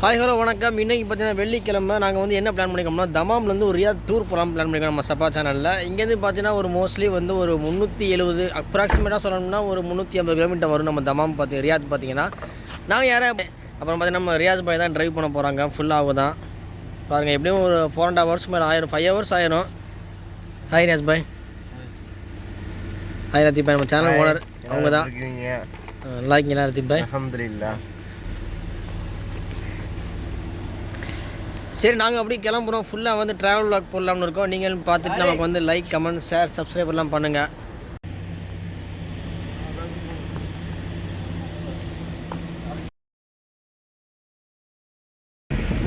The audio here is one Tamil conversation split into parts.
ஹாய் ஹலோ வணக்கம். இன்றைக்கி பார்த்தீங்கன்னா வெள்ளிக்கிழமை நாங்கள் வந்து என்ன பிளான் பண்ணிக்கோம்னா தமாம்லேருந்து ஒரு ரியாத் டூர் போகலாம் பிளான் பண்ணிக்கோம் நம்ம ஷஃபா சேனலில். இங்கேருந்து பார்த்தீங்கன்னா ஒரு மோஸ்ட்லி வந்து ஒரு 370 அப்ராக்சிமேட்டாக சொல்லணும்னா ஒரு 350 கிலோமீட்டர் வரும் நம்ம தமாம் ரியாத் பார்த்தீங்கன்னா. நாங்கள் யாரும் அப்புறம் பார்த்தீங்கன்னா நம்ம ரியாஸ் பாய் தான் ட்ரைவ் பண்ண போகிறாங்க. ஃபுல்லாக தான் பாருங்கள், எப்படியும் ஒரு 4.5 hours மேலே ஆயிரும், 5 hours ஆயிரும். ஹாய் ரியாஸ் பாய். ஹாய் ரத்தீப் பாய், நம்ம சேனல் ஓனர் அவங்க தான். நல்லா இருக்கீங்களா ரத்தீப் பாய்? அல்ஹம்துலில்லாஹ். சரி, நாங்கள் அப்படி கிளம்புறோம். ஃபுல்லாக வந்து ட்ராவல் vlog போடலாம்னு இருக்கோம். நீங்கள் பார்த்துட்டு நமக்கு வந்து லைக், கமெண்ட், ஷேர், சப்ஸ்கிரைப் எல்லாம் பண்ணுங்கள்.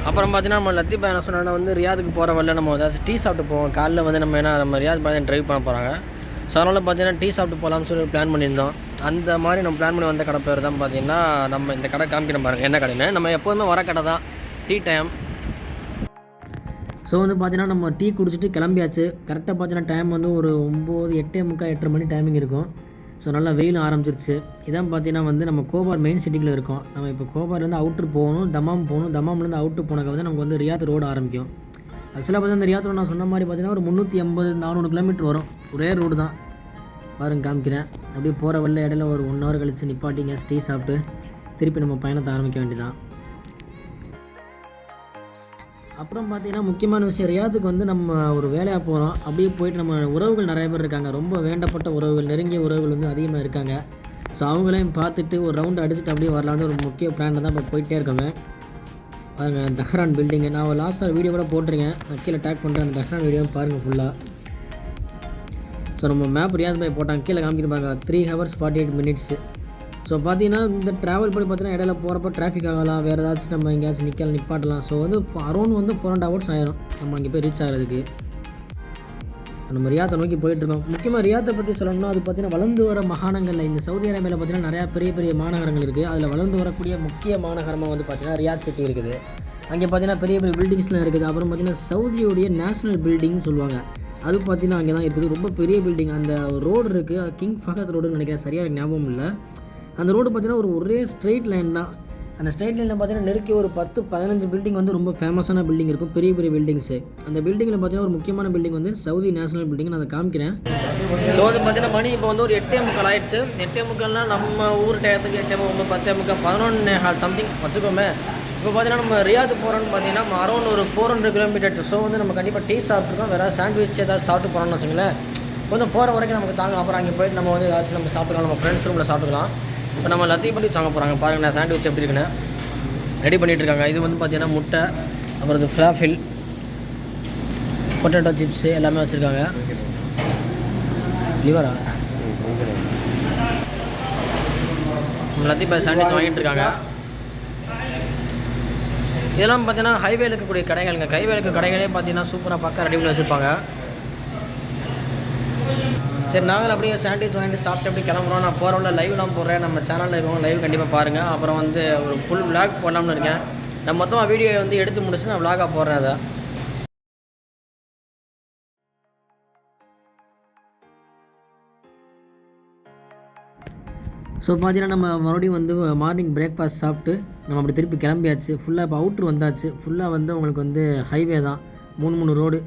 அப்புறம் பார்த்தீங்கன்னா நம்ம லத்தீப் பாய் என்ன சொன்னால் வந்து ரியாதுக்கு போகிற வரல நம்ம ஏதாச்சும் டீ சாப்பிட்டு போவோம். காலையில் வந்து நம்ம ரியாத் பாய் தான் ட்ரைவ் பண்ண போகிறாங்க. ஸோ அதனால் பார்த்தீங்கன்னா டீ சாப்பிட்டு போகலாம்னு சொல்லி பிளான் பண்ணியிருந்தோம். அந்த மாதிரி நம்ம பிளான் பண்ணி வந்த கடை பேர் தான் பார்த்தீங்கன்னா நம்ம இந்த கடை காமிக்கிறோம் பாருங்கள். என்ன கடைன்னு நம்ம எப்போதுமே வர கடை தான், டீ டைம். ஸோ வந்து பார்த்தீங்கன்னா நம்ம டீ குடிச்சிட்டு கிளம்பியாச்சு. கரெக்டாக பார்த்தீங்கன்னா டைம் வந்து ஒரு 9, 8:45 மணி டைமிங் இருக்கும். ஸோ நல்லா வெயில் ஆரம்பிச்சிருச்சு. இதான் பார்த்தீங்கன்னா வந்து நம்ம கோபார் மெயின் சிட்டிக்குள்ளே இருக்கோம். நம்ம இப்போ கோபார்லேருந்து அவுட்ரு போகணும், தமாம் போகணும். தமாம்லேருந்து அவுட்ரு போனக்க வந்து நமக்கு வந்து ரியாத் ரோடு ஆரம்பிக்கும். ஆக்சுவலாக பார்த்தீங்கன்னா இந்த ரியாத் ரோடு நான் சொன்ன மாதிரி பார்த்தீங்கன்னா ஒரு 380-400 கிலோமீட்டர் வரும். ஒரே ரோடு தான் பாருங்க, காமிக்கிறேன். அப்படியே போகிற வரல இடையில ஒரு 1 hour கழிச்சு நிப்பாட்டிங்க, டீ சாப்பிட்டு திருப்பி நம்ம பயணத்தை ஆரம்பிக்க வேண்டியதான். அப்புறம் பார்த்தீங்கன்னா முக்கியமான விஷயம், ரியாத்துக்கு வந்து நம்ம ஒரு வேலையாக போகிறோம். அப்படியே போயிட்டு நம்ம உறவுகள் நிறைய பேர் இருக்காங்க, ரொம்ப வேண்டப்பட்ட உறவுகள், நெருங்கிய உறவுகள் வந்து அதிகமாக இருக்காங்க. ஸோ அவங்களையும் பார்த்துட்டு ஒரு ரவுண்டு அடிச்சுட்டு அப்படியே வரலான்னு ஒரு முக்கிய பிளானில் தான் இப்போ போயிட்டே இருக்கோங்க. பாருங்கள் தஹ்ரான் பில்டிங்கு, நான் லாஸ்ட்டாக வீடியோ கூட போட்டிருக்கேன், நான் கீழே டேக் பண்ணுறேன். அந்த தஹ்ரான் வீடியோ பாருங்கள் ஃபுல்லாக. ஸோ நம்ம மேப் ரியாத் பாய் போட்டாங்க, கீழே காமிக்கிருப்பாங்க 3 hours 48 minutes. ஸோ பார்த்தீங்கன்னா இந்த ட்ராவல் பண்ணி பார்த்தீங்கன்னா இடையில போகிறப்ப டிராஃபிக் ஆகலாம், வேறு ஏதாச்சும் நம்ம எங்கேயாச்சும் நிப்பாட்டலாம். ஸோ வந்து அரௌண்ட் வந்து 4.5 hours ஆயிரும் நம்ம அங்கே போய் ரீச் ஆகிறதுக்கு. நம்ம ரியாத்தை நோக்கி போயிட்டுருக்கோம். முக்கியமாக ரியாத்தை பற்றி சொல்லணும்னா அது பார்த்தீங்கன்னா வளர்ந்து வர மாகாணங்களில் இந்த சவுதி அரேபியாவில் பார்த்தீங்கன்னா நிறையா பெரிய பெரிய மாநகரங்கள் இருக்குது. அதில் வளர்ந்து வரக்கூடிய முக்கிய மாநகரமாக வந்து பார்த்தீங்கன்னா ரியாத் சிட்டி இருக்குது. அங்கே பார்த்தீங்கன்னா பெரிய பெரிய பில்டிங்ஸ்லாம் இருக்குது. அப்புறம் பார்த்தீங்கன்னா சவுதியோடைய நேஷனல் பில்டிங்னு சொல்லுவாங்க, அது பார்த்தீங்கன்னா அங்கே தான் இருக்குது. ரொம்ப பெரிய பில்டிங். அந்த ரோடு இருக்குது, கிங் ஃபஹத் ரோடுன்னு நினைக்கிறேன், சரியாக எனக்கு ஞாபகம் இல்லை. அந்த ரோடு பார்த்தீங்கன்னா ஒரே ஸ்ட்ரெயிட் லைன் தான். அந்த ஸ்ட்ரெயிட் லைனில் பார்த்தீங்கன்னா நெருக்கி ஒரு 10-15 பில்டிங் வந்து ரொம்ப ஃபேமஸான பில்டிங் இருக்கும், பெரிய பெரிய பில்டிங்ஸு. அந்த பில்டிங்கில் பார்த்தீங்கன்னா ஒரு முக்கியமான பில்டிங் வந்து சவுதி நேஷனல் பில்டிங், நான் அதை காமிக்கிறேன். ஸோ வந்து பார்த்தீங்கன்னா மணி இப்போ வந்து ஒரு 8:45 ஆயிடுச்சு. 8:45 நம்ம ஊர் டயத்துக்கு 8:30, 10:30, 11:15 சம்திங் வச்சுக்கோமே. இப்போ பார்த்தீங்கன்னா நம்ம ரியாத் போகிறோன்னு பார்த்தீங்கன்னா நம்ம அரௌண்ட் ஒரு 400 kilometers. ஸோ வந்து நம்ம கண்டிப்பாக டீ சாப்பிட்ருக்கோம், வேறு சாண்ட்விச் ஏதாவது சாப்பிட்டு போகிறோம்னு வச்சுங்களேன். கொஞ்சம் போகிற வரைக்கும் நமக்கு தாங்க. அப்புறம் அங்கே போய்ட்டு நம்ம வந்து ஏதாச்சும் நம்ம சாப்பிட்டுக்கலாம், நம்ம ஃப்ரெண்ட்ஸ் ரூமில் சாப்பிட்டுக்கலாம். இப்போ நம்ம லத்தீப் பண்ணி வாங்க போகிறாங்க. பாருங்கள் நான் சாண்ட்விச் எப்படி இருக்குன்னு ரெடி பண்ணிகிட்ருக்காங்க. இது வந்து பார்த்தீங்கன்னா முட்டை, அப்புறம் இது ஃப்ளாஃபில், பொட்டேட்டோ சிப்ஸு எல்லாமே வச்சுருக்காங்க. லிவரா நம்ம லத்தீப் சாண்ட்விச் வாங்கிட்டு இருக்காங்க. இதெல்லாம் பார்த்தீங்கன்னா ஹைவேல இருக்கக்கூடிய கடைகளுங்க. ஹைவேல இருக்க கடைகளே பார்த்தீங்கன்னா சூப்பராக பக்கம் ரெடி பண்ணி வச்சுருப்பாங்க. சரி, நாங்கள் அப்படியே சாண்ட்விச் வாங்கிட்டு சாப்பிட்டு அப்படி கிளம்புறோம். நான் போகிற உள்ள லைவ்லாம் போடுறேன், நம்ம சேனலில் இருக்கவங்க லைவ் கண்டிப்பாக பாருங்கள். அப்புறம் வந்து ஒரு ஃபுல் vlog போடலாம்னு இருக்கேன். நான் மொத்தமாக வீடியோ வந்து எடுத்து முடிச்சு நான் vlog-ஆக போடுறேன். அதை ஸோ பார்த்தீங்கன்னா நம்ம மறுபடியும் வந்து மார்னிங் பிரேக்ஃபாஸ்ட் சாப்பிட்டு நம்ம அப்படி திருப்பி கிளம்பியாச்சு. ஃபுல்லாக இப்போ அவுட்ரு வந்தாச்சு. ஃபுல்லாக வந்து உங்களுக்கு வந்து ஹைவே தான், 3 ரோடு.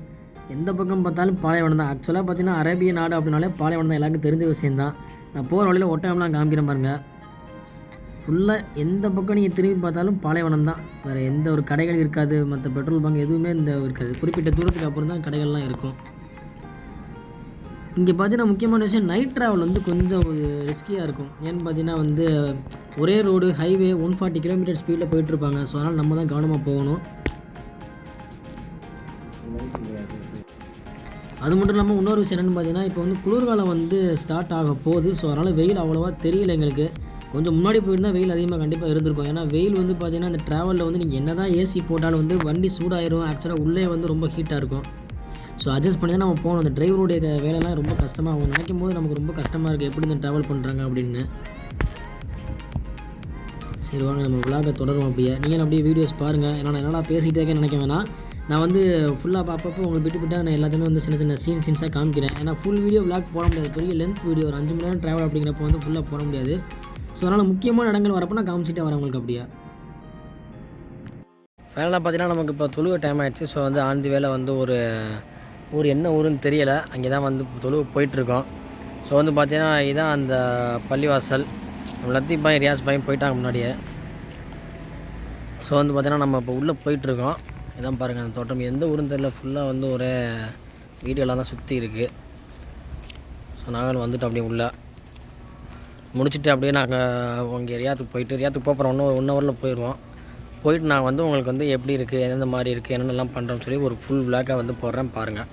எந்த பக்கம் பார்த்தாலும் பாலைவனம் தான். ஆக்சுவலாக பார்த்தீங்கன்னா அரேபிய நாடு அப்படின்னாலே பாலைவனம் தான், எல்லாருக்கும் தெரிஞ்ச விஷயந்தான். நான் போகிற வழியில் ஒட்டகம்லாம் காமிக்கிறேன் பாருங்கள். ஃபுல்லாக எந்த பக்கம் நீங்கள் திரும்பி பார்த்தாலும் பாலைவனம் தான், வேறு எந்த ஒரு கடைகள் இருக்காது, மற்ற பெட்ரோல் பங்க் எதுவுமே இந்த இருக்காது. குறிப்பிட்ட தூரத்துக்கு அப்புறம் தான் கடைகள்லாம் இருக்கும். இங்கே பார்த்தீங்கன்னா முக்கியமான விஷயம், நைட் ட்ராவல் வந்து கொஞ்சம் ஒரு ரிஸ்கியாக இருக்கும். ஏன்னு பார்த்தீங்கன்னா வந்து ஒரே ரோடு, ஹைவே 140 kilometers ஸ்பீடில் போயிட்டுருப்பாங்க. ஸோ அதனால் நம்ம தான் கவனமாக போகணும். அது மட்டும் இல்லாமல் இன்னொரு விஷயம் என்னென்னு பார்த்தீங்கன்னா இப்போ வந்து குளிர்காலம் வந்து ஸ்டார்ட் ஆக போகுது. ஸோ அதனால் வெயில் அவ்வளோவா தெரியல எங்களுக்கு. கொஞ்சம் முன்னாடி போயிருந்தால் வெயில் அதிகமாக கண்டிப்பாக இருந்திருக்கும். ஏன்னா வெயில் வந்து பார்த்தீங்கன்னா இந்த ட்ராவலில் வந்து நீங்கள் என்ன தான் ஏசி போட்டாலும் வந்து வண்டி சூடாயிரும். ஆக்சுவலாக உள்ளே வந்து ரொம்ப ஹீட்டாக இருக்கும். ஸோ அட்ஜஸ்ட் பண்ணி தான் நம்ம போகணும். அந்த டிரைவருடைய வேலைலாம் ரொம்ப கஷ்டமாக, அவங்க நினைக்கும் போது நமக்கு ரொம்ப கஷ்டமாக இருக்குது, எப்படி இந்த ட்ராவல் பண்ணுறாங்க அப்படின்னு. சரி வாங்க நம்ம vlog-ஐ தொடரும். நீங்கள் அப்படியே வீடியோஸ் பாருங்கள். ஏன்னா நான் என்னடா பேசிகிட்டே இருக்கேன்னு நினைக்க வேணாம். நான் வந்து ஃபுல்லாக அப்பப்போ உங்களுக்கு விட்டு நான் எல்லாத்தையுமே வந்து சின்ன சின்ன சீன்ஸாக காமிக்கிறேன். ஏன்னா ஃபுல் வீடியோ vlog போட முடியாது, பெரிய லென்த் வீடியோ, ஒரு 5 மணி நேரம் ட்ராவல் அப்படிங்கிறப்போ வந்து ஃபுல்லாக போட முடியாது. ஸோ அதனால் முக்கியமான இடங்கள் வரப்போ நான் காமிச்சிட்டே வரேன் உங்களுக்கு அப்படியே. ஃபைனலாக பார்த்தீங்கன்னா நமக்கு இப்போ தொழுகை டைம் ஆகிடுச்சு. ஸோ வந்து ஆந்தி வேலை வந்து ஒரு ஊர் என்ன ஊருன்னு தெரியலை, அங்கே தான் வந்து தொழுகை போயிட்டுருக்கோம். ஸோ வந்து பார்த்தீங்கன்னா இதுதான் அந்த பள்ளிவாசல். நம்ம லத்தீப் பாய் ரியாஸ் பாயும் போயிட்டாங்க முன்னாடியே. ஸோ வந்து பார்த்தீங்கன்னா நம்ம இப்போ உள்ளே போயிட்டுருக்கோம். இதான் பாருங்கள் அந்த தோட்டம் எந்த ஊருன்னு தெரியல, ஃபுல்லாக வந்து ஒரே வீடியோலாம் தான் சுற்றி இருக்குது. ஸோ நாங்களும் வந்துட்டு அப்படியே உள்ளே முடிச்சுட்டு அப்படியே நாங்கள் உங்கள் ரியாத்துக்கு போயிட்டு போகிறோம். ஒன் ஹவரில் போயிடுவோம். போயிட்டு நான் வந்து உங்களுக்கு வந்து எப்படி இருக்குது, எந்தெந்த மாதிரி இருக்குது, என்னென்னலாம் பண்ணுறோன்னு சொல்லி ஒரு ஃபுல் விளாக்காக வந்து போடுறேன் பாருங்கள்.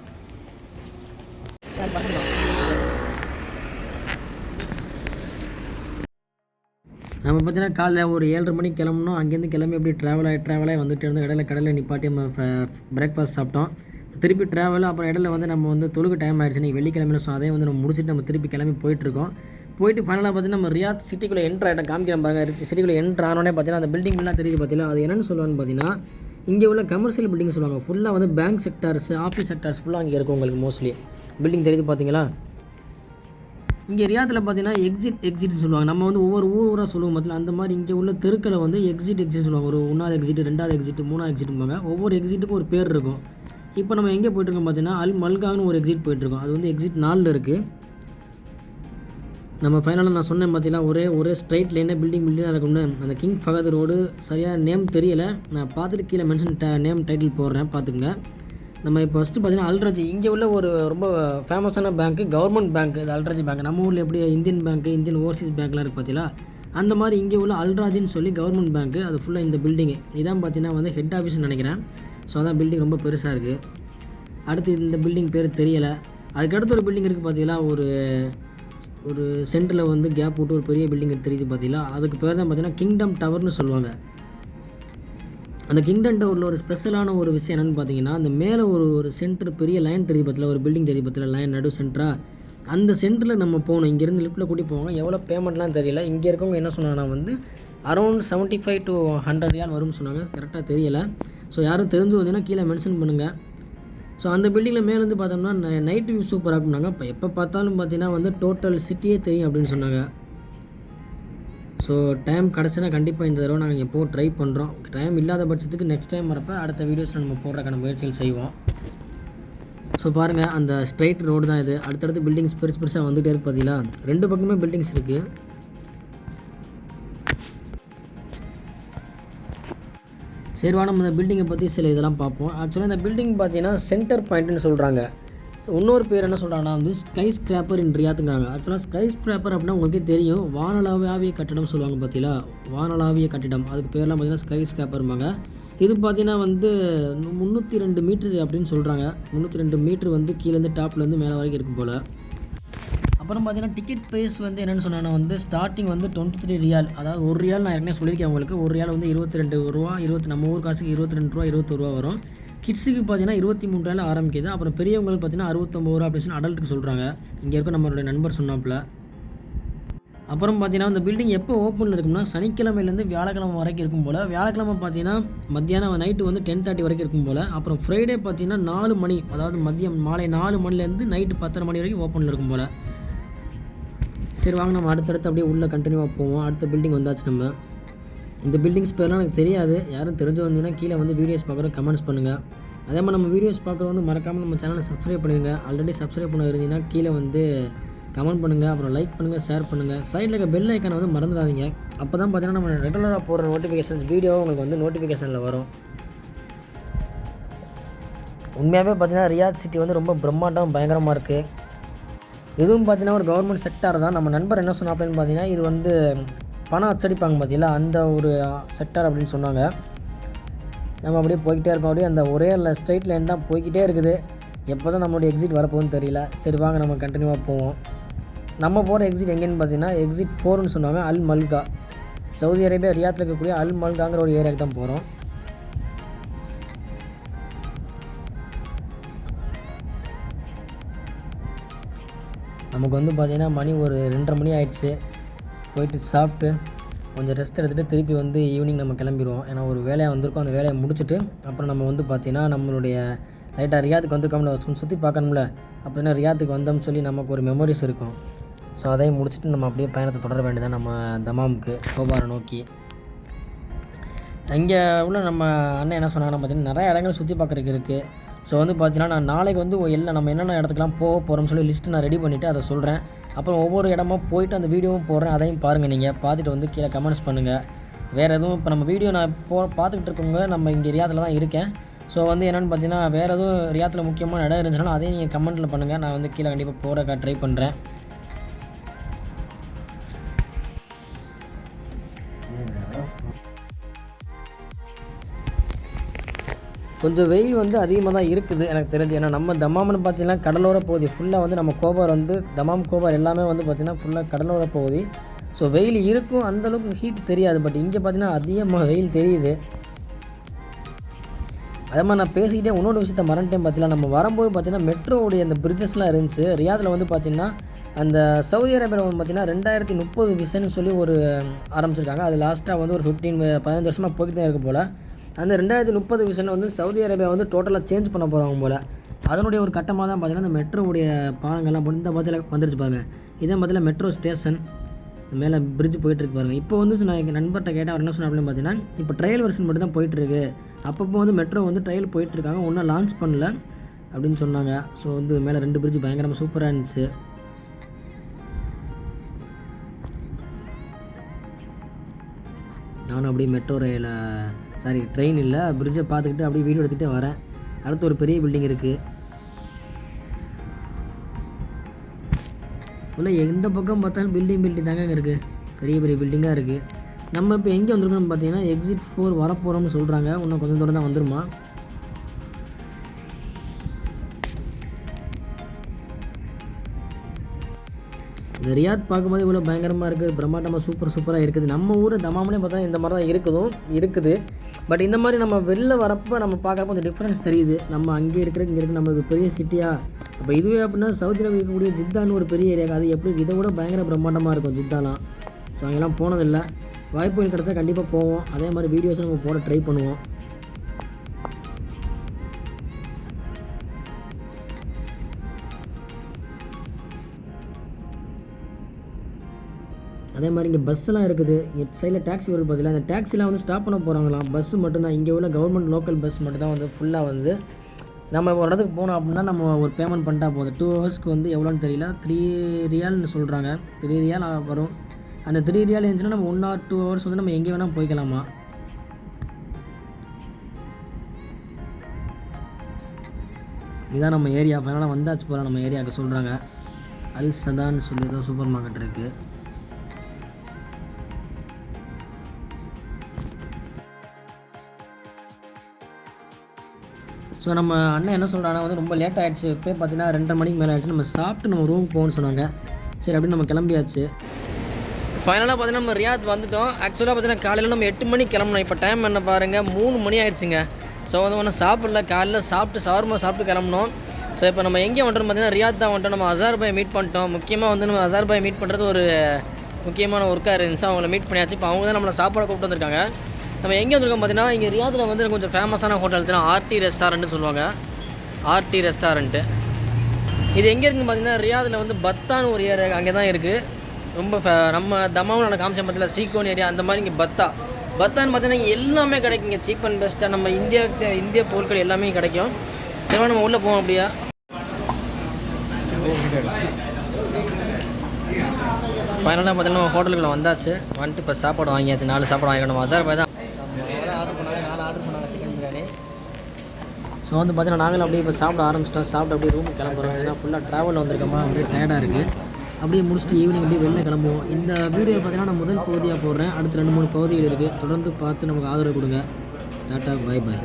நம்ம பார்த்தீங்கன்னா காலையில் ஒரு 7:30 மணிக்கு கிளம்புனோம். அங்கேருந்து கிளம்பி எப்படி ட்ராவல் ஆகி வந்துட்டு இருந்தோம். இடையில கடையில் நிப்பாட்டி நம்ம பிரேக்ஃபாஸ்ட் சாப்பிட்டோம். திருப்பி ட்ராவல் அப்புறம் இடையில வந்து நம்ம வந்து தொழுகை டைம் ஆகிடுச்சு. நீங்கள் வெள்ளிக்கிழமையில. ஸோ அதையும் வந்து நம்ம முடிச்சுட்டு நம்ம திருப்பி கிளம்பி போயிட்டுருக்கோம். போயிட்டு ஃபைனலாக பார்த்தீங்கன்னா நம்ம ரியாத் சிட்டிக்குள்ளே என்ட்ரு ஆகிட்ட காமிக்கிறேன் பாருங்கள். சிட்டிக்குள்ளே என்ட்ரு ஆனோடனே பார்த்தீங்கன்னா அந்த பில்டிங்லாம் தெரியுது பார்த்தீங்கன்னா. அது என்னென்னு சொல்லுவான்னு பார்த்தீங்கன்னா, இங்கே உள்ள கமர்ஷியல் பில்டிங் சொல்லுவாங்க. ஃபுல்லாக வந்து பேங்க் செக்டார்ஸ், ஆஃபீஸ் செக்டார்ஸ் ஃபுல்லாக அங்கே இருக்கும் உங்களுக்கு மோஸ்ட்லி. பில்டிங் தெரியுது பார்த்தீங்களா. இங்கே ரியாத்தில் பார்த்தீங்கன்னா எக்ஸிட் சொல்லுவாங்க. நம்ம வந்து ஒவ்வொரு ஊராக சொல்லுவோம் பார்த்தீங்கன்னா, அந்த மாதிரி இங்கே உள்ள தெருக்களை வந்து எக்ஸிட் சொல்லுவாங்க. ஒரு 1வது எக்ஸிட், 2வது எக்ஸிட், 3வது எக்ஸிட்பாங்க. ஒவ்வொரு எக்ஸிட்டுக்கும் ஒரு பேர் இருக்கும். இப்போ நம்ம எங்கே போய்ட்டுருக்கோம் பார்த்தீங்கன்னா, அல் மல்கான்னு ஒரு எக்ஸிட் போய்ட்டுருக்கோம். அது வந்து எக்ஸிட் 4ல் இருக்குது. நம்ம ஃபைனலாக நான் சொன்னேன் பார்த்தீங்கன்னா, ஒரே ஸ்ட்ரைட் லைனாக பில்டிங்காக இருக்கும்னு. அந்த கிங் ஃபகத் ரோடு சரியாக நேம் தெரியலை, நான் பார்த்துட்டு கீழே மென்ஷன் நேம் டைட்டில் போடுறேன் பார்த்துக்குங்க. நம்ம இப்போ ஃபஸ்ட்டு பார்த்தீங்கன்னா அல்ராஜி, இங்கே உள்ள ஒரு ரொம்ப ஃபேமஸான பேங்க்கு, கவர்மெண்ட் பேங்க். இது அல்ராஜி பேங்க். நம்ம ஊரில் எப்படி இந்தியன் பேங்க்கு, இந்தியன் ஓவர்சீஸ் பேங்க்லாம் இருக்குது பார்த்தீங்களா, அந்த மாதிரி இங்கே உள்ள அல்ராஜின்னு சொல்லி கவர்மெண்ட் பேங்க்கு. அது ஃபுல்லாக இந்த பில்டிங்கு இதான் பார்த்தீங்கன்னா வந்து ஹெட் ஆஃபீஸ்னு நினைக்கிறேன். ஸோ அதான் பில்டிங் ரொம்ப பெருசாக இருக்குது. அடுத்து இந்த பில்டிங் பேர் தெரியலை. அதுக்கடுத்து ஒரு பில்டிங் இருக்குது பார்த்தீங்களா, ஒரு சென்டரில் வந்து கேப் விட்டு ஒரு பெரிய பில்டிங் தெரியுது பார்த்தீங்களா. அதுக்கு பேர் தான் பார்த்தீங்கன்னா கிங்டம் டவர்னு சொல்லுவாங்க. அந்த கிங்டம் டவரில் ஒரு ஸ்பெஷலான ஒரு விஷயம் என்னென்னு பார்த்தீங்கன்னா, அந்த மேலே ஒரு சென்டர் பெரிய லைன் தெரியுது பார்த்தீங்களா, ஒரு பில்டிங் தெரியுது பார்த்தீங்களா, லைன் நடு சென்டராக. அந்த சென்டரில் நம்ம போகணும். இங்கேருந்து லிஃப்ட்டில் கூட்டி போவாங்க. எவ்வளோ பேமெண்ட்லாம் தெரியல. இங்கே இருக்கவங்க என்ன சொன்னாங்கன்னா வந்து அரௌண்ட் 75 to 100 ரியால் வரும்னு சொன்னாங்க. கரெக்டாக தெரியலை. ஸோ யாரும் தெரிஞ்சு வந்தீங்கன்னா கீழே மென்ஷன் பண்ணுங்கள். ஸோ அந்த பில்டிங்கில் மேலேருந்து பார்த்தோம்னா நைட் வியூ சூப்பராக இருக்கும்னாங்க. இப்போ எப்போ பார்த்தாலும் பார்த்தீங்கன்னா வந்து டோட்டல் சிட்டியே தெரியும் அப்படின்னு சொன்னாங்க. ஸோ டைம் கிடச்சுன்னா கண்டிப்பாக இந்த தடவை நாங்கள் எப்போது ட்ரை பண்ணுறோம். டைம் இல்லாத பட்சத்துக்கு நெக்ஸ்ட் டைம் வரப்போ அடுத்த வீடியோஸில் நம்ம போடுறதுக்கான முயற்சிகள் செய்வோம். ஸோ பாருங்கள் அந்த ஸ்ட்ரைட் ரோடு தான் இது. அடுத்தடுத்து பில்டிங்ஸ் பெருசாக வந்துகிட்டே இருக்குது பார்த்தீங்களா. 2 பக்கமே பில்டிங்ஸ் இருக்குது. சரி நம்ம இந்த பில்டிங்கை பற்றி சில இதெல்லாம் பார்ப்போம். ஆக்சுவலாக இந்த பில்டிங் பார்த்தீங்கன்னா சென்டர் பாயிண்ட்னு சொல்கிறாங்க. ஸோ இன்னொரு பேர் என்ன சொல்கிறாங்கன்னா வந்து ஸ்கை ஸ்கிராப்பர் இன் ரியாத்துங்கிறாங்க. ஆக்சுவலாக ஸ்கை ஸ்கிராப்பர் அப்படின்னா உங்களுக்கே தெரியும், வானளாவிய கட்டிடம் சொல்லுவாங்க பார்த்தீங்களா, வானளாவிய கட்டிடம். அதுக்கு பேர்லாம் பார்த்தீங்கன்னா ஸ்கை ஸ்கிராப்பர்பாங்க. இது பார்த்தீங்கன்னா வந்து 302 மீட்டர் அப்படின்னு சொல்கிறாங்க. 302 மீட்ரு வந்து கீழேருந்து டாப்லேருந்து மேலே வரைக்கும் இருக்கும் போல். அப்புறம் பார்த்தீங்கன்னா டிக்கெட் ப்ரைஸ் வந்து என்னென்னு சொன்னாங்கன்னா வந்து ஸ்டார்டிங் வந்து 23 ரியால். அதாவது ஒரு ரியால் நான் ஏற்கனவே சொல்லியிருக்கேன் உங்களுக்கு. ஒரு ரியால் வந்து 22 ரூபா, நம்ம ஊர் காசுக்கு 22 ரூபா, 21 ரூபா வரும். கிட்ஸுக்கு பார்த்தீங்கன்னா 23 ரியால் ஆரம்பிக்குது. அப்புறம் பெரியவங்களுக்கு பார்த்தீங்கன்னா 69 ரூபா அப்படின்னு சொல்லி அடல்ட்டுக்கு சொல்கிறாங்க. இங்கே இருக்க நம்மளுடைய நண்பர் சொன்னாப்புல. அப்புறம் பார்த்தீங்கன்னா இந்த பில்டிங் எப்போ ஓப்பனில் இருக்கும்னா சனிக்கிழமையிலேருந்து வியாழக்கிழமை வரைக்கும் இருக்கும் போல். வியாழக்கிழமை பார்த்தீங்கன்னா மத்தியானம் நைட்டு வந்து 10:30 வரைக்கும் இருக்கும் போல். அப்புறம் ஃப்ரைடே பார்த்தீங்கன்னா 4 மணி, அதாவது மாலை 4 மணிலேருந்து நைட்டு 10:30 மணி வரைக்கும் ஓப்பனில் இருக்கும் போல். சரி வாங்க நம்ம அடுத்தடுத்து அப்படியே உள்ளே கண்டினியூவாக போவோம். அடுத்த பில்டிங் வந்தாச்சு. நம்ம இந்த பில்டிங்ஸ் பேர்லாம் எனக்கு தெரியாது. யாரும் தெரிஞ்சு வந்தீங்கன்னா கீழே வந்து வீடியோஸ் பார்க்குற கமெண்ட்ஸ் பண்ணுங்கள். அதே மாதிரி நம்ம வீடியோஸ் பார்க்குறது வந்து மறக்காமல் நம்ம சேனலை சப்ஸ்கிரைப் பண்ணிடுங்க. ஆல்ரெடி சப்ஸ்கிரைப் பண்ண இருந்தீங்கன்னா கீழே வந்து கமெண்ட் பண்ணுங்கள், அப்புறம் லைக் பண்ணுங்கள், ஷேர் பண்ணுங்கள். சைடில் இருக்க பெல் ஐக்கானை வந்து மறந்துடாதீங்க. அப்போ தான் பார்த்தீங்கன்னா நம்ம ரெகுலராக போடுற நோட்டிஃபிகேஷன்ஸ் வீடியோ உங்களுக்கு வந்து நோட்டிஃபிகேஷனில் வரும். உண்மையாகவே பார்த்தீங்கன்னா ரியாத் சிட்டி வந்து ரொம்ப பிரம்மாண்டம் பயங்கரமாக இருக்குது. இதுவும் பார்த்தீங்கன்னா ஒரு கவர்மெண்ட் செக்டார் தான். நம்ம நண்பர் என்ன சொன்னா அப்படின்னு பார்த்தீங்கன்னா இது வந்து பணம் அச்சடிப்பாங்க பார்த்தீங்களா, அந்த ஒரு செக்டார் அப்படின்னு சொன்னாங்க. நம்ம அப்படியே போய்கிட்டே இருக்கோம். அப்படியே அந்த ஒரே ஸ்ட்ரைட் லைன் தான் போய்கிட்டே இருக்குது. எப்போ தான் நம்மளுடைய எக்ஸிட் வரப்போகுதுன்னு தெரியல. சரி வாங்க நம்ம கண்டினியூவாக போவோம். நம்ம போகிற எக்ஸிட் எங்கேன்னு பார்த்தீங்கன்னா எக்ஸிட் 4ன்னு சொன்னாங்க. அல் மல்கா, சவுதி அரேபியா ரியாத்தில் இருக்கக்கூடிய அல் மல்காங்கிற ஒரு ஏரியாவுக்கு தான் போகிறோம். நமக்கு வந்து பார்த்திங்கன்னா மணி ஒரு 2:30 மணி ஆகிடுச்சு. போயிட்டு சாப்பிட்டு கொஞ்சம் ரெஸ்ட் எடுத்துகிட்டு திருப்பி வந்து ஈவினிங் நம்ம கிளம்பிடுவோம். ஏன்னா ஒரு வேலையாக வந்திருக்கோம். அந்த வேலையை முடிச்சுட்டு அப்புறம் நம்ம வந்து பார்த்திங்கன்னா நம்மளுடைய லைட்டாக ரியாத்துக்கு வந்துருக்கோம்ல, சுற்றி பார்க்கணும்ல. அப்படின்னா ரியாத்துக்கு வந்தோம்னு சொல்லி நமக்கு ஒரு மெமரிஸ் இருக்கும். ஸோ அதையும் முடிச்சுட்டு நம்ம அப்படியே பயணத்தை தொடர வேண்டியதான் நம்ம தமாமுக்கு, கோபாரை நோக்கி. இங்கே உள்ள நம்ம அண்ணன் என்ன சொன்னாங்கன்னா பார்த்தீங்கன்னா நிறைய இடங்கள் சுற்றி பார்க்குறதுக்கு இருக்குது. ஸோ வந்து பார்த்தீங்கன்னா நான் நாளைக்கு வந்து எல்லாம் நம்ம என்னென்ன இடத்துக்குலாம் போக போகிறோம்னு சொல்லி லிஸ்ட்டு நான் ரெடி பண்ணிவிட்டு அதை சொல்கிறேன். அப்புறம் ஒவ்வொரு இடமா போயிட்டு அந்த வீடியோவும் போடுறேன், அதையும் பாருங்கள். நீங்கள் பார்த்துட்டு வந்து கீழே கமெண்ட்ஸ் பண்ணுங்கள். வேறு எதுவும் இப்போ நம்ம வீடியோ நான் பார்த்துக்கிட்டு இருக்கவங்க நம்ம இங்கே ரியாத்தில் தான் இருக்கேன். ஸோ வந்து என்னென்னு பார்த்தீங்கன்னா வேறு எதுவும் ரியாத்தில் முக்கியமான இடம் இருந்துச்சுன்னா அதையும் நீங்கள் கமெண்ட்டில் பண்ணுங்கள். நான் வந்து கீழே கண்டிப்பாக போகிறக்க ட்ரை பண்ணுறேன். கொஞ்சம் வெயில் வந்து அதிகமாக தான் இருக்குது எனக்கு தெரிஞ்சு. ஏன்னா நம்ம தமாம்னு பார்த்தீங்கன்னா கடலோர பகுதி ஃபுல்லாக வந்து நம்ம கோபார் வந்து தமாம் கோபார் எல்லாமே வந்து பார்த்திங்கன்னா ஃபுல்லாக கடலோர பகுதி. ஸோ வெயில் இருக்கும், அந்தளவுக்கு ஹீட் தெரியாது. பட் இங்கே பார்த்திங்கன்னா அதிகமாக வெயில் தெரியுது. அதே மாதிரி நான் பேசிக்கிட்டே இன்னொரு விஷயத்த மறந்துட்டேன். பார்த்தீங்கன்னா நம்ம வரும்போது பார்த்திங்கன்னா மெட்ரோவுடைய அந்த பிரிட்ஜஸ்லாம் இருந்துச்சு. ரியாதில் வந்து பார்த்திங்கன்னா அந்த சவுதி அரேபியாவில் வந்து பார்த்திங்கன்னா 2030 விஷன்னு சொல்லி ஒரு ஆரம்பிச்சிருக்காங்க. அது லாஸ்ட்டாக வந்து ஒரு 15 வருஷமாக போய்கிட்டு தான் இருக்க போல். அந்த 2030 விஷன் வந்து சவுதி அரேபியா வந்து டோட்டலாக சேஞ்ச் பண்ண போகிறாங்க போல். அதனுடைய ஒரு கட்டமாக தான் பார்த்திங்கன்னா இந்த மெட்ரோவுடைய பாலங்கள்லாம் இந்த பக்கத்தில் வந்துருச்சு பாருங்கள். இதே பக்கத்தில் மெட்ரோ ஸ்டேஷன் மேலே பிரிட்ஜ் போயிட்டுருக்கு பாருங்கள். இப்போ வந்து நான் எங்கள் நண்பர்கிட்ட கேட்டால் அவர் என்ன சொன்ன அப்படின்னு பார்த்தீங்கன்னா இப்போ ட்ரையல் வெர்ஷன் மட்டும் தான் போயிட்டுருக்கு. அப்பப்போ வந்து மெட்ரோ வந்து ட்ரையல் போயிட்டுருக்காங்க, ஒன்றும் லான்ச் பண்ணல அப்படின்னு சொன்னாங்க. ஸோ வந்து மேலே 2 பிரிட்ஜ் பயங்கரமாக சூப்பராக இருந்துச்சு. நானும் அப்படியே மெட்ரோ ட்ரெயின் இல்லை பிரிட்ஜை பார்த்துக்கிட்டு அப்படியே வீடியோ எடுத்துகிட்டே வரேன். அடுத்து ஒரு பெரிய பில்டிங் இருக்குது. உள்ள எந்த பக்கம் பார்த்தாலும் பில்டிங் தாங்க இருக்குது, பெரிய பெரிய பில்டிங்காக இருக்குது. நம்ம இப்போ எங்கே வந்திருக்கோம்னு பார்த்தீங்கன்னா எக்ஸிட் 4 வரப்போகிறோம்னு சொல்கிறாங்க. இன்னும் கொஞ்சம் தூரம் தான் வந்துருமா. இந்த ரியாத் பார்க்கும்போது இவ்வளோ பயங்கரமாக இருக்குது, பிரம்மாண்டமாக சூப்பராக இருக்குது. நம்ம ஊர் தமாமனே பார்த்தா இந்த மாதிரி தான் இருக்குது. பட் இந்த மாதிரி நம்ம வெளில வரப்போ நம்ம பார்க்குறப்ப கொஞ்சம் டிஃப்ரென்ஸ் தெரியுது. நம்ம அங்கே இங்கே இருக்குது நம்மளுக்கு பெரிய சிட்டியாக. இப்போ இதுவே அப்படின்னா சவுதியில் இருக்கக்கூடிய ஜித்தான்னு ஒரு பெரிய ஏரியா, அது எப்படி இதை விட பயங்கர பிரம்மாண்டமாக இருக்கும் ஜித்தாலாம். ஸோ அங்கெல்லாம் போனதில்லை, வாய்ப்புகள் கிடச்சா கண்டிப்பாக போவோம். அதே மாதிரி வீடியோஸும் நம்ம போட ட்ரை பண்ணுவோம். அதே மாதிரி இங்கே பஸ்ஸெல்லாம் இருக்குது. இங்கே சைடில் டேக்ஸி வருது பார்த்தீங்களா, அந்த டேக்ஸிலாம் வந்து ஸ்டாப் பண்ண போகிறாங்களாம். பஸ்ஸு மட்டும்தான், இங்கே உள்ள கவர்மெண்ட் லோக்கல் பஸ் மட்டும் தான் வந்து ஃபுல்லாக வந்து நம்ம ஒரு இடத்துக்கு போனோம் அப்படின்னா நம்ம ஒரு பேமெண்ட் பண்ணிட்டா போதும். 2 ஹவர்ஸ்க்கு வந்து எவ்வளோன்னு தெரியல, 3 ரியால்னு சொல்கிறாங்க. 3 ரியால் வரும். அந்த 3 ரியால் இருந்துச்சுன்னா நம்ம 1 or 2 ஹவர்ஸ் வந்து நம்ம எங்கே வேணால் போய்க்கலாமா. இதுதான் நம்ம ஏரியா. ஃபைனலாக வந்தாச்சு போல் நம்ம ஏரியாவுக்கு சொல்கிறாங்க. அல் சதான்னு சொல்லி தான் சூப்பர் மார்க்கெட் இருக்குது. ஸோ நம்ம அண்ணன் என்ன சொல்கிறாங்கன்னா வந்து ரொம்ப லேட் ஆகிடுச்சு, இப்போ பார்த்தீங்கன்னா 2:30 மணிக்கு மேலே ஆகிடுச்சு, நம்ம சாப்பிட்டு நம்ம ரூமுக்கு போகணும்னு சொன்னாங்க. சரி அப்படின்னு நம்ம கிளம்பியாச்சு. ஃபைனலாக பார்த்தீங்கன்னா நம்ம ரியாத் வந்துவிட்டோம். ஆக்சுவலாக பார்த்தீங்கன்னா காலையில் நம்ம 8 மணிக்கு கிளம்பணும். இப்போ டைம் என்ன பாருங்கள், 3 மணி ஆகிடுச்சிங்க. ஸோ வந்து ஒன்றும் சாப்பிடல, காலையில் ஷவர்மா சாப்பிட்டு கிளம்பணும். ஸோ இப்போ நம்ம எங்கே வந்துட்டோம் பார்த்தீங்கன்னா ரியாத் தான் வந்துட்டோம். நம்ம அசார் பாய் மீட் பண்ணிட்டோம். முக்கியமாக வந்து நம்ம அசார் பாய் மீட் பண்ணுறது ஒரு முக்கியமான ஒர்க்காக இருந்துச்சு. அவங்கள மீட் பண்ணியாச்சு. இப்போ அவங்க தான் நம்மளை சாப்பாடு கூப்பிட்டு வந்திருக்காங்க. நம்ம எங்கே வந்திருக்கோம் பார்த்தீங்கன்னா இங்கே ரியாத்தில் வந்து கொஞ்சம் ஃபேமஸான ஹோட்டல் தான் ஆர்டி ரெஸ்டாரண்ட்டு சொல்லுவாங்க. ஆர்டி ரெஸ்டாரண்ட்டு இது எங்கே இருக்குன்னு பார்த்தீங்கன்னா ரியாதில் வந்து பத்தான்னு ஒரு ஏரியா அங்கே தான் இருக்குது. ரொம்ப நம்ம தமாவோட காமிச்ச பற்றில சீக்கோன் ஏரியா அந்த மாதிரி இங்கே பத்தான்னு பார்த்தீங்கன்னா எல்லாமே கிடைக்குங்க. சீப் அண்ட் பெஸ்ட்டாக நம்ம இந்திய பொருட்கள் எல்லாமே கிடைக்கும். சரி நம்ம உள்ளே போவோம். அப்படியா ஃபைனலாக பார்த்தீங்கன்னா ஹோட்டலுக்குள்ள வந்தாச்சு. வந்துட்டு இப்போ சாப்பாடு வாங்கியாச்சு. 4 சாப்பாடு வாங்கிக்கணும். அசார் பாய் தான் ஆர்டர் பண்ணாங்க. 4 ஆர்டர் பண்ணாங்க சிக்கன் பிரியாணி. ஸோ வந்து பார்த்தீங்கன்னா நாங்களும் அப்படியே இப்போ சாப்பிட ஆரம்பிச்சிட்டோம். சாப்பிட்டு அப்படியே ரூமுக்கு கிளம்புறோம். ஏன்னா ஃபுல்லாக ட்ராவலில் வந்திருக்கோமா, அப்படியே டயர்டாக இருக்குது. அப்படியே முடிச்சுட்டு ஈவினிங் அப்படியே வெளில கிளம்புவோம். இந்த வீடியோ பார்த்தீங்கன்னா நான் முதல் பகுதியாக போடுறேன். அடுத்து 2-3 பகுதிகள் இருக்குது. தொடர்ந்து பார்த்து நமக்கு ஆதரவு கொடுங்க. Tata, bye bye.